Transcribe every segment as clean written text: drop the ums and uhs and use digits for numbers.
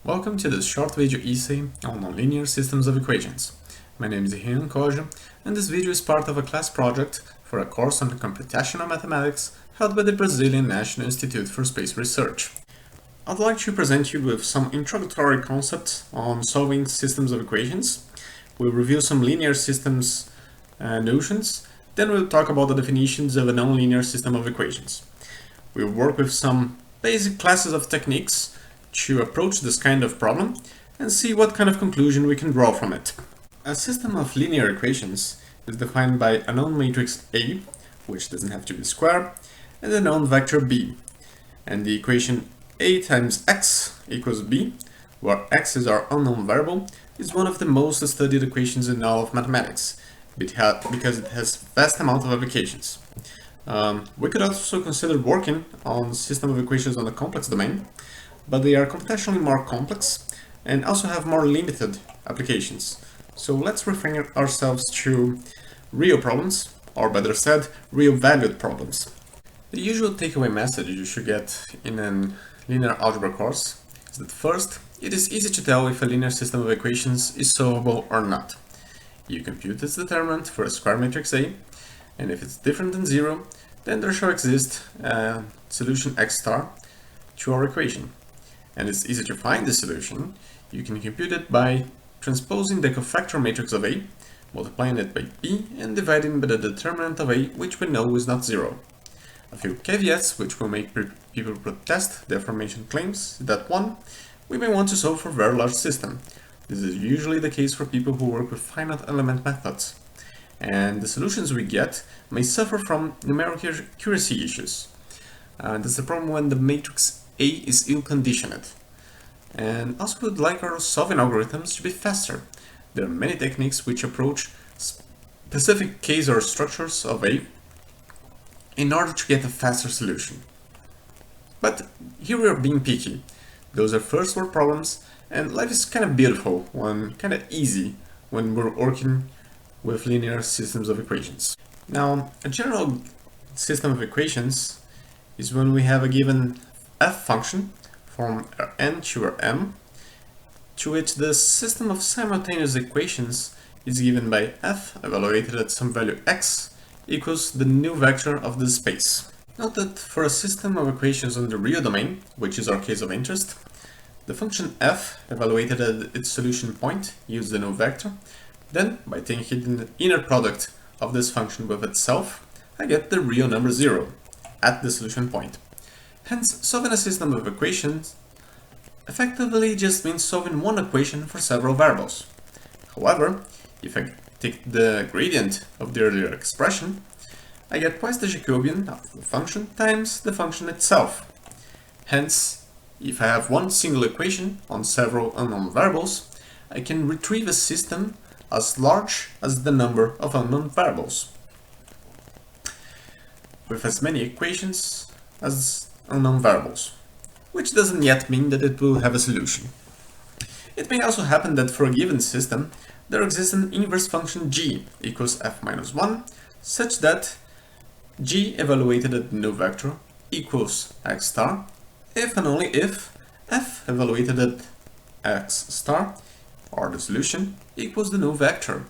Welcome to this short video essay on nonlinear systems of equations. My name is Marquardt, and this video is part of a class project for a course on computational mathematics held by the Brazilian National Institute for Space Research. I'd like to present you with some introductory concepts on solving systems of equations. We'll review some linear systems notions, then we'll talk about the definitions of a nonlinear system of equations. We'll work with some basic classes of techniques to approach this kind of problem and see what kind of conclusion we can draw from it. A system of linear equations is defined by a known matrix A, which doesn't have to be square, and a known vector B. And the equation A times x equals B, where x is our unknown variable, is one of the most studied equations in all of mathematics, because it has vast amount of applications. We could also consider working on system of equations on a complex domain, but they are computationally more complex and also have more limited applications. So let's refrain ourselves to real problems, or better said, real valued problems. The usual takeaway message you should get in a linear algebra course is that first, it is easy to tell if a linear system of equations is solvable or not. You compute its determinant for a square matrix A, and if it's different than 0, then there shall exist a solution x star to our equation. And it's easy to find the solution. You can compute it by transposing the cofactor matrix of A, multiplying it by B, and dividing by the determinant of A, which we know is not 0. A few caveats which will make people protest the aforementioned claims is that 1. We may want to solve for a very large system. This is usually the case for people who work with finite element methods. And the solutions we get may suffer from numerical accuracy issues. That's the problem when the matrix A is ill-conditioned. And also we would like our solving algorithms to be faster. There are many techniques which approach specific case or structures of A in order to get a faster solution. But here we are being picky. Those are first world problems, and life is kind of beautiful, kind of easy when we're working with linear systems of equations. Now, a general system of equations is when we have a given f function from n to m, to which the system of simultaneous equations is given by f evaluated at some value x equals the new vector of the space. Note that for a system of equations on the real domain, which is our case of interest, the function f evaluated at its solution point uses the new vector. Then, by taking the inner product of this function with itself, I get the real number 0 at the solution point. Hence, solving a system of equations effectively just means solving one equation for several variables. However, if I take the gradient of the earlier expression, I get twice the Jacobian of the function times the function itself. Hence, if I have one single equation on several unknown variables, I can retrieve a system as large as the number of unknown variables, with as many equations as unknown variables, which doesn't yet mean that it will have a solution. It may also happen that for a given system, there exists an inverse function g equals f minus 1, such that g evaluated at the new vector equals x star, if and only if f evaluated at x star, or the solution, equals the new vector.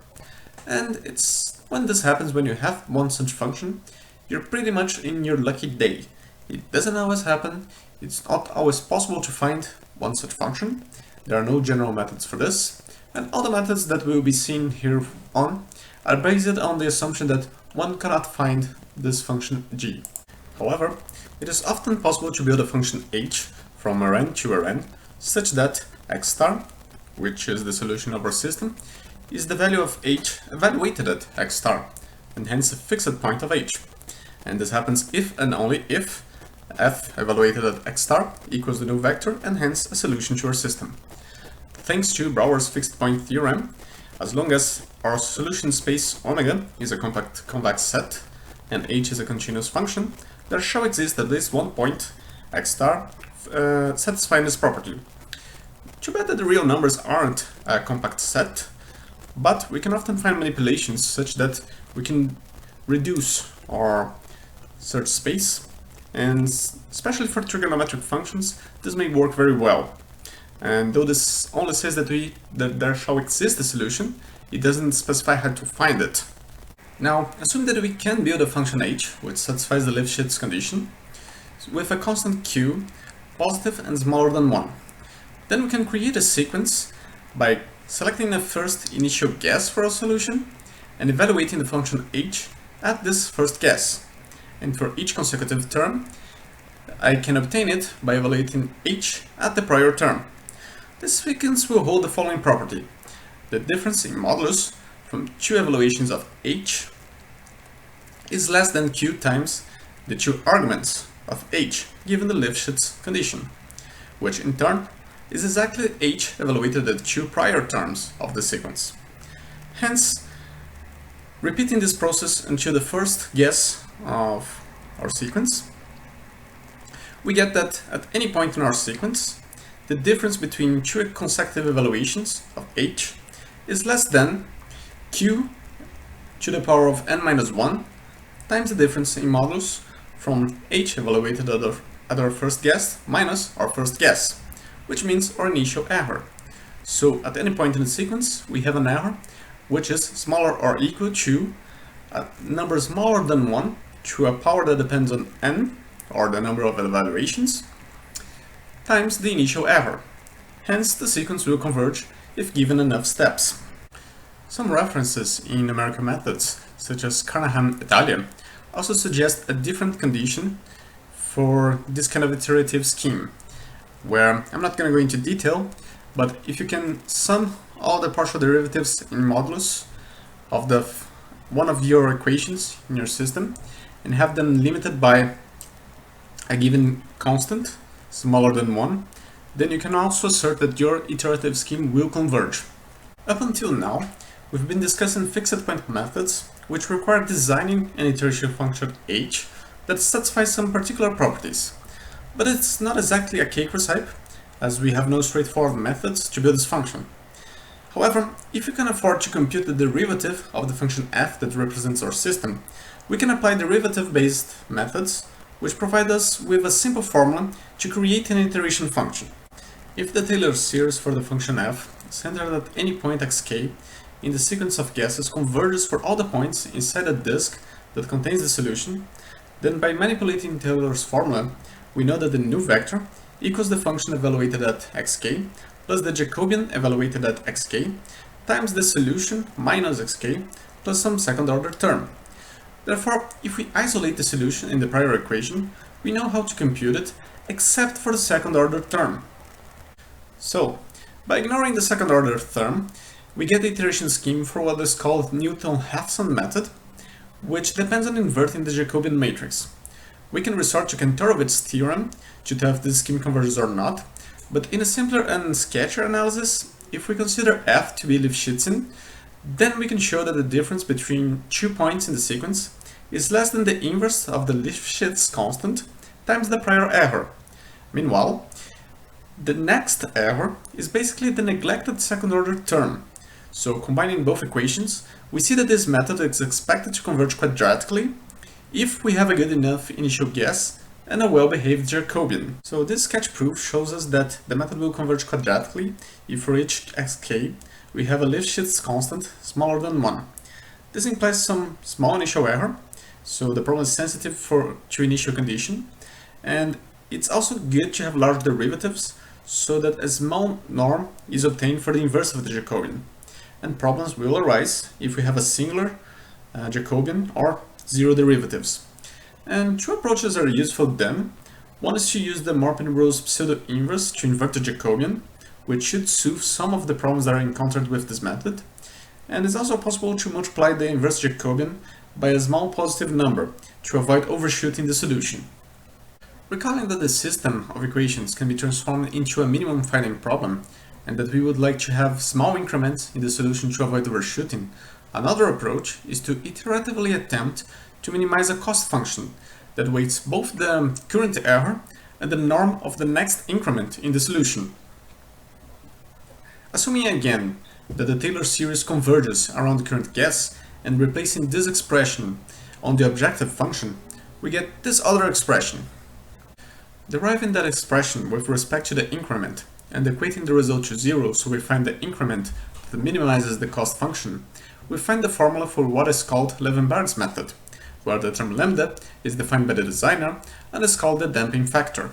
And it's when this happens, when you have one such function, you're pretty much in your lucky day. It doesn't always happen, it's not always possible to find one such function. There are no general methods for this, and all the methods that we'll be seeing here on are based on the assumption that one cannot find this function g. However, it is often possible to build a function h from Rn to Rn, such that x star, which is the solution of our system, is the value of h evaluated at x star, and hence a fixed point of h. And this happens if and only if f evaluated at x star equals the new vector, and hence a solution to our system. Thanks to Brouwer's fixed point theorem, as long as our solution space omega is a convex set and h is a continuous function, there shall exist at least one point x star satisfying this property. Too bad that the real numbers aren't a compact set, but we can often find manipulations such that we can reduce our search space, and especially for trigonometric functions, this may work very well. And though this only says that there shall exist a solution, it doesn't specify how to find it. Now, assume that we can build a function h which satisfies the Lifshitz condition with a constant q positive and smaller than 1. Then we can create a sequence by selecting the first initial guess for a solution and evaluating the function h at this first guess. And for each consecutive term, I can obtain it by evaluating h at the prior term. This sequence will hold the following property: the difference in modulus from two evaluations of h is less than q times the two arguments of h given the Lifshitz condition, which in turn is exactly h evaluated at two prior terms of the sequence. Hence, repeating this process until the first guess of our sequence, we get that at any point in our sequence, the difference between two consecutive evaluations of h is less than q to the power of n minus 1 times the difference in modulus from h evaluated at our first guess minus our first guess, which means our initial error. So at any point in the sequence, we have an error which is smaller or equal to a number smaller than 1 to a power that depends on n, or the number of evaluations, times the initial error. Hence, the sequence will converge if given enough steps. Some references in numerical methods, such as Carnahan et al., also suggest a different condition for this kind of iterative scheme, where I'm not going to go into detail, but if you can sum all the partial derivatives in modulus of one of your equations in your system and have them limited by a given constant smaller than 1, then you can also assert that your iterative scheme will converge. Up until now, we've been discussing fixed point methods, which require designing an iteration function h that satisfies some particular properties. But it's not exactly a cake recipe, as we have no straightforward methods to build this function. However, if you can afford to compute the derivative of the function f that represents our system, we can apply derivative-based methods, which provide us with a simple formula to create an iteration function. If the Taylor series for the function f, centered at any point xk in the sequence of guesses, converges for all the points inside a disk that contains the solution, then by manipulating Taylor's formula, we know that the new vector equals the function evaluated at xk plus the Jacobian evaluated at xk times the solution minus xk plus some second order term. Therefore, if we isolate the solution in the prior equation, we know how to compute it except for the second order term. So, by ignoring the second order term, we get the iteration scheme for what is called newton-raphson method, which depends on inverting the Jacobian matrix. We can resort to Kantorovic's theorem to tell if this scheme converges or not, but in a simpler and sketchier analysis, if we consider f to be Lifshitzian, then we can show that the difference between 2 points in the sequence is less than the inverse of the Lifshitz constant times the prior error. Meanwhile, the next error is basically the neglected second order term. So combining both equations, we see that this method is expected to converge quadratically if we have a good enough initial guess and a well-behaved Jacobian. So this sketch proof shows us that the method will converge quadratically if for each xk we have a Lifshitz constant smaller than 1. This implies some small initial error, so the problem is sensitive to initial condition, and it's also good to have large derivatives so that a small norm is obtained for the inverse of the Jacobian. And problems will arise if we have a singular Jacobian or zero derivatives. And two approaches are useful then. One is to use the Marquardt pseudo-inverse to invert the Jacobian, which should solve some of the problems that are encountered with this method. And it's also possible to multiply the inverse Jacobian by a small positive number to avoid overshooting the solution. Recalling that the system of equations can be transformed into a minimum finding problem, and that we would like to have small increments in the solution to avoid overshooting, another approach is to iteratively attempt to minimize a cost function that weights both the current error and the norm of the next increment in the solution. Assuming again that the Taylor series converges around the current guess and replacing this expression on the objective function, we get this other expression. Deriving that expression with respect to the increment and equating the result to 0 so we find the increment that minimizes the cost function, we find the formula for what is called Levenberg's method, where the term lambda is defined by the designer and is called the damping factor.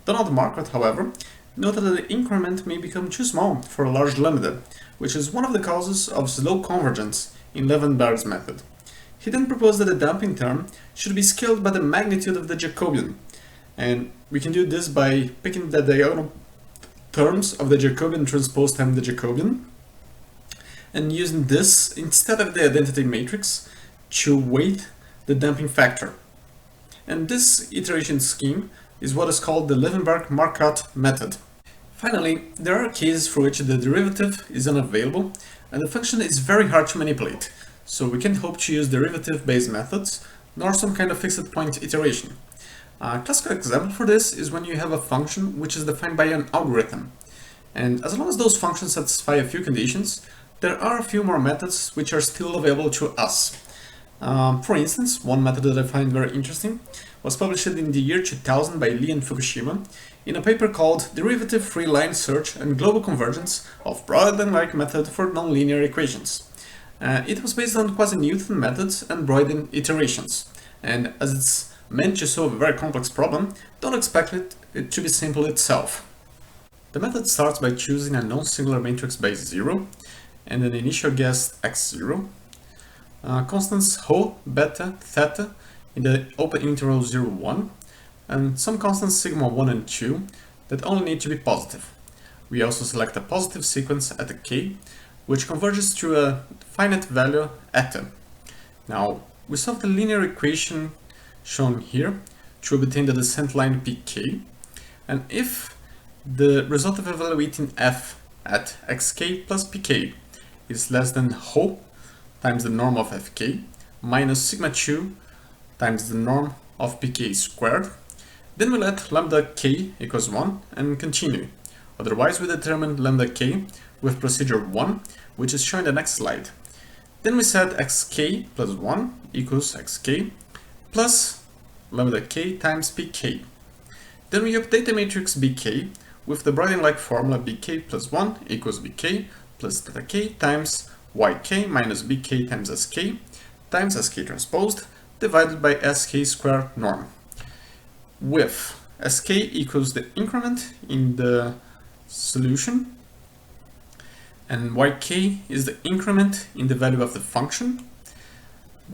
Donald Marquardt, however, noted that the increment may become too small for a large lambda, which is one of the causes of slow convergence in Levenberg's method. He then proposed that the damping term should be scaled by the magnitude of the Jacobian, and we can do this by picking the diagonal terms of the Jacobian transpose times the Jacobian, and using this instead of the identity matrix to weight the damping factor. And this iteration scheme is what is called the Levenberg-Marquardt method. Finally, there are cases for which the derivative is unavailable and the function is very hard to manipulate, so we can't hope to use derivative-based methods nor some kind of fixed point iteration. A classical example for this is when you have a function which is defined by an algorithm, and as long as those functions satisfy a few conditions, there are a few more methods which are still available to us. For instance, one method that I find very interesting was published in the year 2000 by Lee and Fukushima in a paper called Derivative Free Line Search and Global Convergence of Broyden-like Method for Nonlinear Equations. It was based on quasi-Newton methods and Broyden iterations, and as it's meant to solve a very complex problem, don't expect it to be simple itself. The method starts by choosing a non-singular matrix base 0 and an initial guess x0, constants ρ, beta, theta in the open interval 0, 1, and some constants sigma 1 and 2 that only need to be positive. We also select a positive sequence at a k, which converges to a finite value eta. Now, we solve the linear equation shown here to obtain the descent line pk, and if the result of evaluating f at xk plus pk is less than ρ times the norm of fk minus sigma 2 times the norm of pk squared, then we let lambda k equals 1 and continue. Otherwise, we determine lambda k with procedure 1, which is shown in the next slide. Then we set xk plus 1 equals xk plus lambda k times pk. Then we update the matrix bk with the Broyden-like formula bk plus 1 equals bk plus theta k times yk minus bk times sk transposed divided by sk squared norm, with sk equals the increment in the solution and yk is the increment in the value of the function.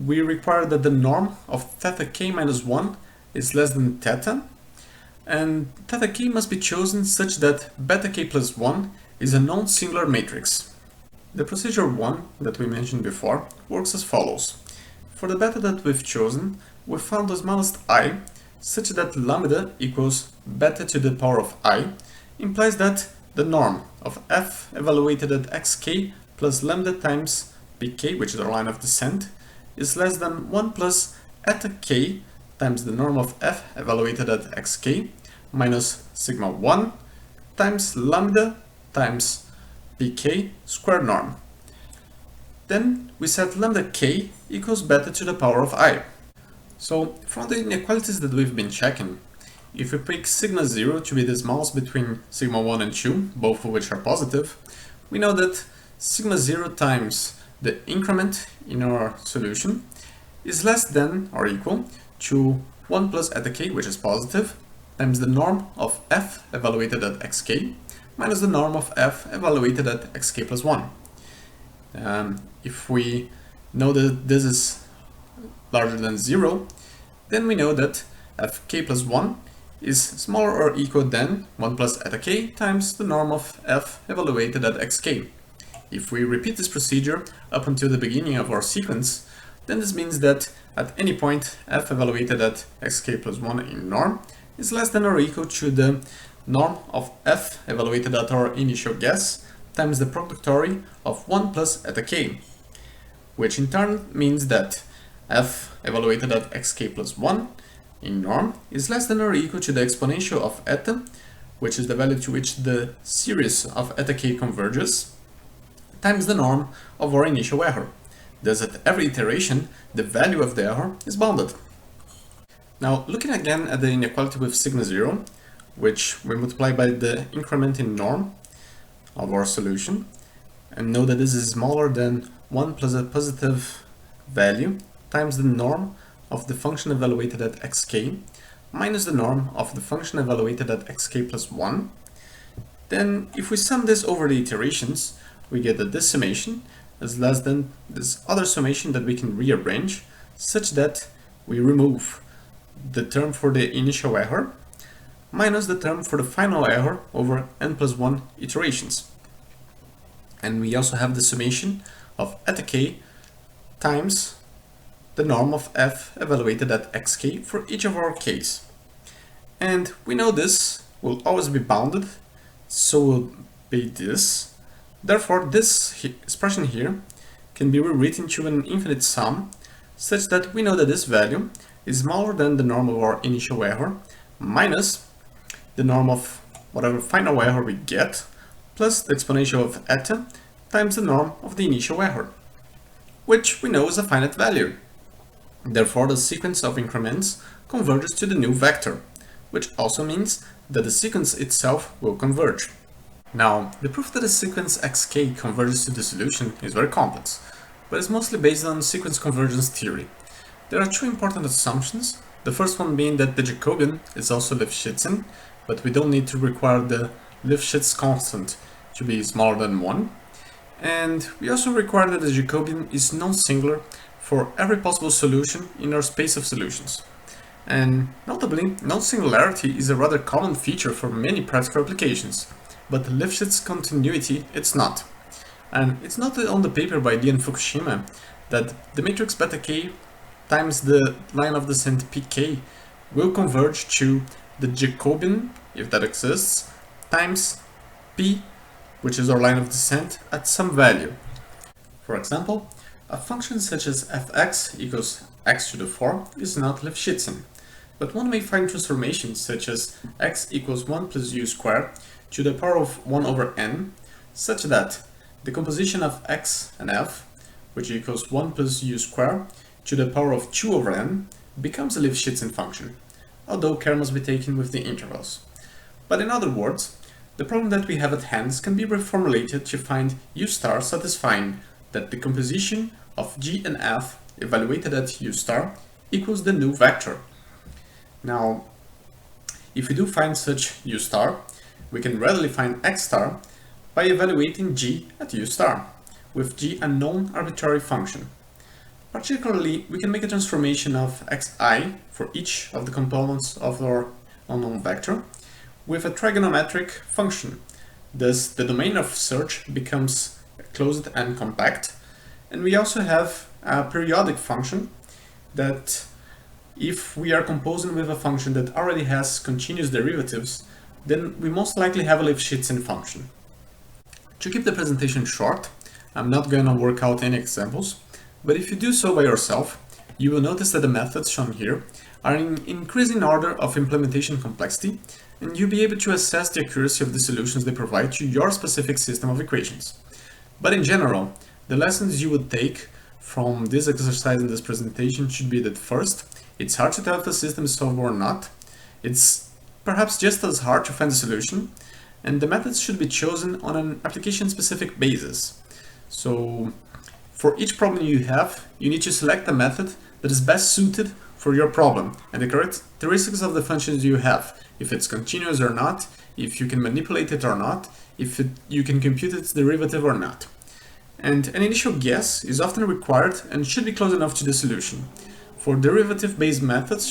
We require that the norm of theta k minus 1 is less than theta, and theta k must be chosen such that beta k plus 1 is a non-singular matrix. The procedure 1 that we mentioned before works as follows. For the beta that we've chosen, we found the smallest I such that lambda equals beta to the power of I implies that the norm of f evaluated at xk plus lambda times pk, which is our line of descent, is less than 1 plus eta k times the norm of f evaluated at xk minus sigma 1 times lambda times pk squared norm. Then we set lambda k equals beta to the power of I. So from the inequalities that we've been checking, if we pick sigma 0 to be the smallest between sigma 1 and 2, both of which are positive, we know that sigma 0 times the increment in our solution is less than or equal to 1 plus eta k, which is positive, times the norm of f evaluated at xk minus the norm of f evaluated at xk plus 1. If we know that this is larger than 0, then we know that fk plus 1 is smaller or equal than 1 plus eta k times the norm of f evaluated at xk. If we repeat this procedure up until the beginning of our sequence, then this means that at any point f evaluated at xk plus 1 in norm is less than or equal to the norm of f evaluated at our initial guess times the productory of 1 plus eta k, which in turn means that f evaluated at xk plus 1 in norm is less than or equal to the exponential of eta, which is the value to which the series of eta k converges, times the norm of our initial error. Thus, at every iteration, the value of the error is bounded. Now, looking again at the inequality with sigma 0, which we multiply by the increment in norm of our solution, and know that this is smaller than 1 plus a positive value times the norm of the function evaluated at xk minus the norm of the function evaluated at xk plus 1. Then if we sum this over the iterations, we get that this summation is less than this other summation that we can rearrange such that we remove the term for the initial error minus the term for the final error over n plus 1 iterations. And we also have the summation of eta k times the norm of f evaluated at xk for each of our k's. And we know this will always be bounded, so will be this. Therefore, this expression here can be rewritten to an infinite sum, such that we know that this value is smaller than the norm of our initial error minus the norm of whatever final error we get, plus the exponential of eta times the norm of the initial error, which we know is a finite value. Therefore, the sequence of increments converges to the new vector, which also means that the sequence itself will converge. Now, the proof that a sequence xk converges to the solution is very complex, but it's mostly based on sequence convergence theory. There are two important assumptions, the first one being that the Jacobian is also Lifshitzian, but we don't need to require the Lifshitz constant to be smaller than 1. And we also require that the Jacobian is non-singular for every possible solution in our space of solutions. And notably, non-singularity is a rather common feature for many practical applications, but Lifshitz continuity it's not. And it's noted on the paper by Lee and Fukushima that the matrix beta k times the line of descent pk will converge to the Jacobian, if that exists, times p, which is our line of descent, at some value. For example, a function such as fx equals x to the 4 is not Lifshitzian, but one may find transformations such as x equals 1 plus u squared to the power of 1 over n, such that the composition of x and f, which equals 1 plus u squared to the power of 2 over n, becomes a Lifshitzian function, although care must be taken with the intervals. But in other words, the problem that we have at hand can be reformulated to find u star satisfying that the composition of g and f evaluated at u star equals the new vector. Now, if we do find such u star, we can readily find x star by evaluating g at u star, with g a non-arbitrary function. Particularly, we can make a transformation of xi for each of the components of our unknown vector with a trigonometric function. Thus, the domain of search becomes closed and compact. And we also have a periodic function that, if we are composing with a function that already has continuous derivatives, then we most likely have a Lifshitzian function. To keep the presentation short, I'm not going to work out any examples, but if you do so by yourself, you will notice that the methods shown here are in increasing order of implementation complexity, and you'll be able to assess the accuracy of the solutions they provide to your specific system of equations. But in general, the lessons you would take from this exercise in this presentation should be that first, it's hard to tell if the system is solvable or not. It's perhaps just as hard to find a solution, and the methods should be chosen on an application-specific basis. So, for each problem you have, you need to select a method that is best suited for your problem and the characteristics of the functions you have, if it's continuous or not, if you can manipulate it or not, if you can compute its derivative or not. And an initial guess is often required and should be close enough to the solution. For derivative-based methods,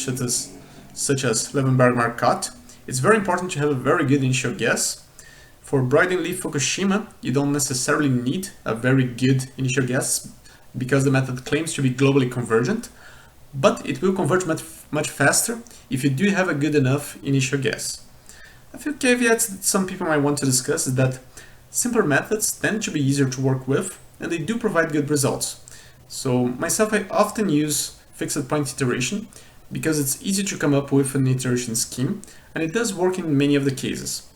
such as Levenberg-Marquardt, it's very important to have a very good initial guess. For Broyden-like Fukushima, you don't necessarily need a very good initial guess because the method claims to be globally convergent, but it will converge much faster if you do have a good enough initial guess. A few caveats that some people might want to discuss is that simpler methods tend to be easier to work with, and they do provide good results. So myself, I often use fixed point iteration because it's easy to come up with an iteration scheme, and it does work in many of the cases.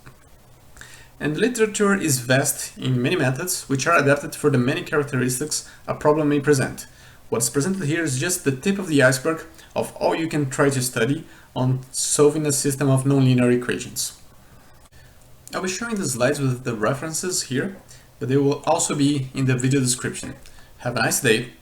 And the literature is vast in many methods, which are adapted for the many characteristics a problem may present. What's presented here is just the tip of the iceberg of all you can try to study on solving a system of nonlinear equations. I'll be showing the slides with the references here, but they will also be in the video description. Have a nice day!